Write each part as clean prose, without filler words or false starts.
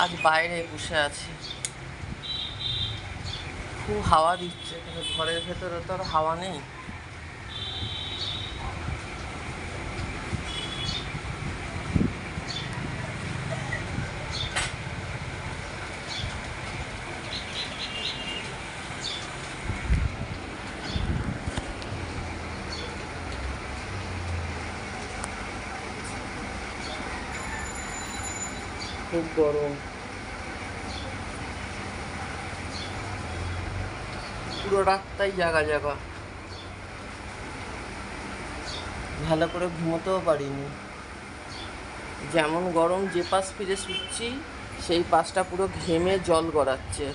আজ বাইরে বসে আছি, খুব হাওয়া দিচ্ছে, কিন্তু ঘরের ভেতরে তো আর হাওয়া নেই। খুব গরম, পুরো রাতটাই জাগা জাগা, ভালো করে ঘুমোতেও পারিনি। যেমন গরম, যে পাশ ফিরে শুচ্ছি সেই পাশটা পুরো ঘেমে জল গড়াচ্ছে।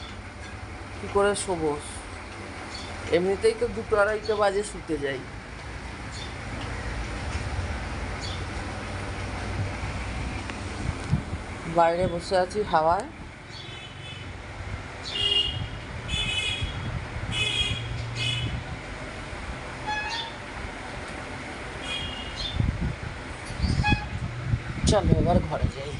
কী করে শোবো? এমনিতেই তো 2-2:30 বাজে শুতে যাই। বাইরে বসে আছি হাওয়ায়। চলো এবার ঘরে যাই।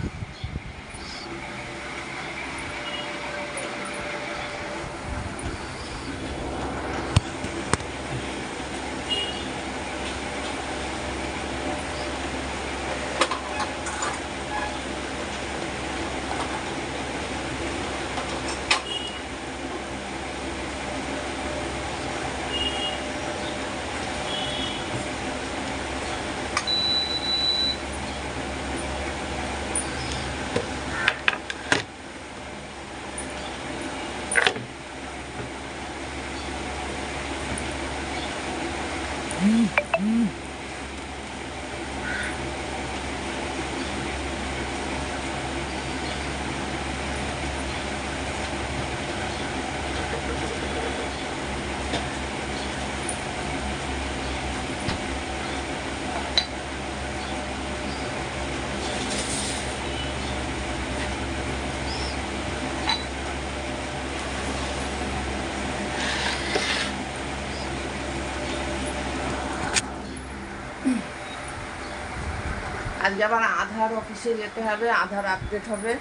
আজকে আবার আধার অফিসে যেতে হবে, আধার আপডেট হবে।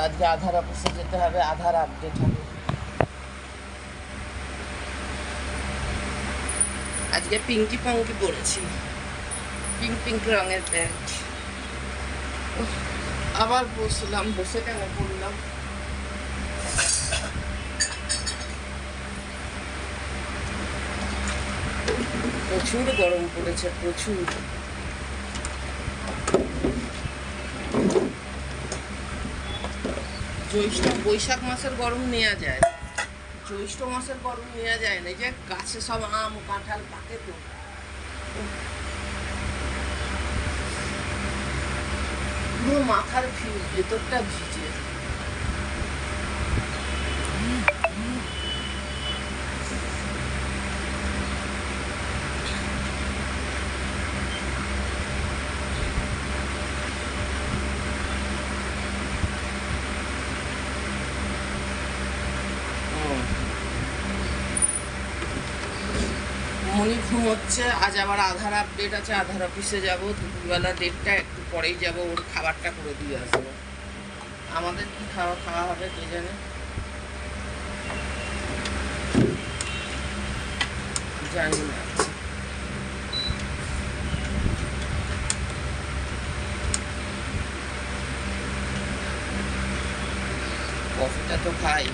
আজকে আধার অফিসে যেতে হবে, আধার আপডেট হবে। আজকে পিঙ্কি পঙ্কি পরেছি, পিঙ্ক পিঙ্ক রঙের প্যান্ট। আবার বসলাম, বসে কেন পড়লাম? প্রচুর গরম পড়েছে, প্রচুর। বৈশাখ মাসের গরম নেওয়া যায়, জ্যৈষ্ঠ মাসের গরম নেওয়া যায় না। এই যে গাছে সব আম কাঁঠাল পাকে তো, পুরো মাথার ভেতরটা ভিজে। মনি ঘুমোচ্ছে। আজ আবার আধার আপডেট আছে, আধার অফিসে যাবো। দুপুরবেলা 1:30, একটু পরেই যাবো, ওর খাবারটা করে দিয়ে আসবো। আমাদের কি খাওয়া হবে কে জানে, জানি না। কফিটা তো খাই।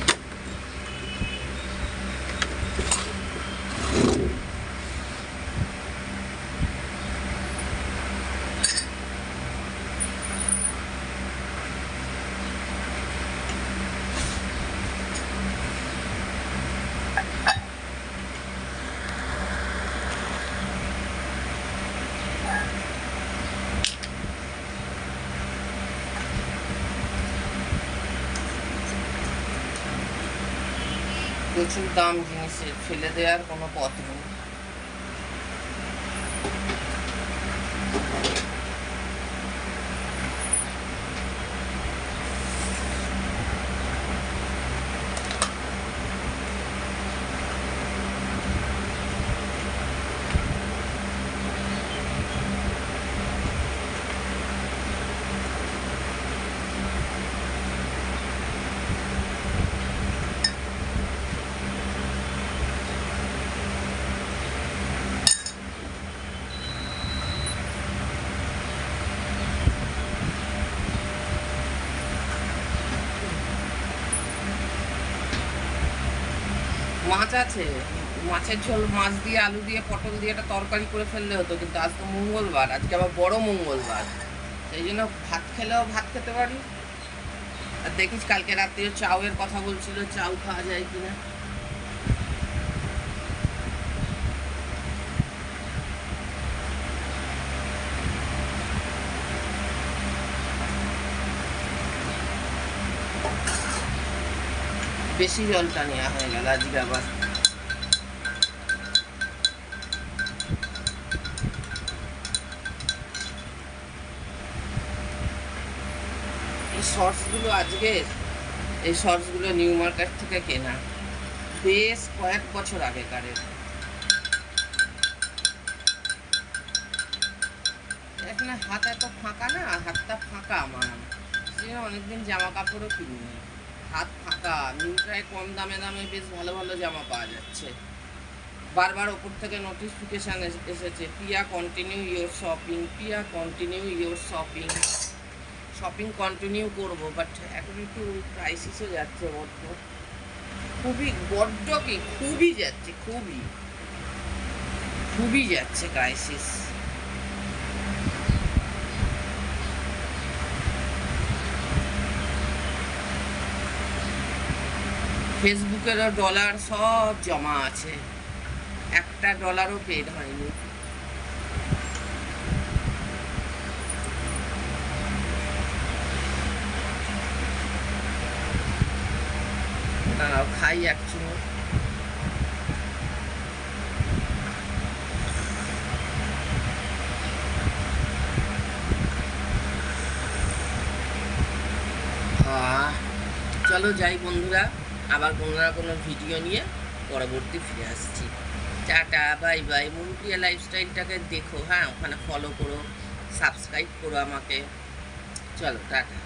প্রচুর দাম জিনিসের, ফেলে দেওয়ার কোনো পথ নেই। মাছ আছে, মাছের ঝোল, মাছ দিয়ে আলু দিয়ে পটল দিয়ে একটা তরকারি করে ফেললে হতো, কিন্তু আজ তো মঙ্গলবার, আজকে আবার বড় মঙ্গলবার, সেই জন্য ভাত খেলেও ভাত খেতে পারি। আর দেখিস কালকে রাত্রে চাউয়ের কথা বলছিল, চাউ খাওয়া যায় কিনা। বেশি জলটা নেওয়া হয়ে গেল আজকে আবার। এই শর্টসগুলো আজকের, এই শর্টসগুলো নিউ মার্কেট থেকে কেনা, বেশ কয়েক বছর আগেকারের। এখানে হাত এত ফাঁকা না, হাতটা ফাঁকা আমার, সে অনেকদিন জামা কাপড়ও কিনিনি, হাত ফাঁকা। মিন্ত্রায় কম দামে দামে বেশ ভালো ভালো জামা পাওয়া যাচ্ছে। বারবার ওপর থেকে নোটিফিকেশান এসেছে, Piya continue your shopping, Piya continue your shopping. Shopping continue করবো, বাট এখন একটু ক্রাইসিসও যাচ্ছে বড্ড, খুবই বড্ড কি খুবই যাচ্ছে, খুবই খুবই যাচ্ছে ক্রাইসিস। ফেসবুকেরও ডলার সব জমা আছে, একটা ডলারও পেড হয়নি। খাই এক চুমুক। চলো যাই বন্ধুরা, আবার কোনো না কোনো ভিডিও নিয়ে পরবর্তী ফিরে আসছি। Tata, bye bye. মনপ্রিয়া লাইফস্টাইলটাকে দেখো, হ্যাঁ, ওখানে ফলো করো, সাবস্ক্রাইব করো আমাকে। চলো টাটা।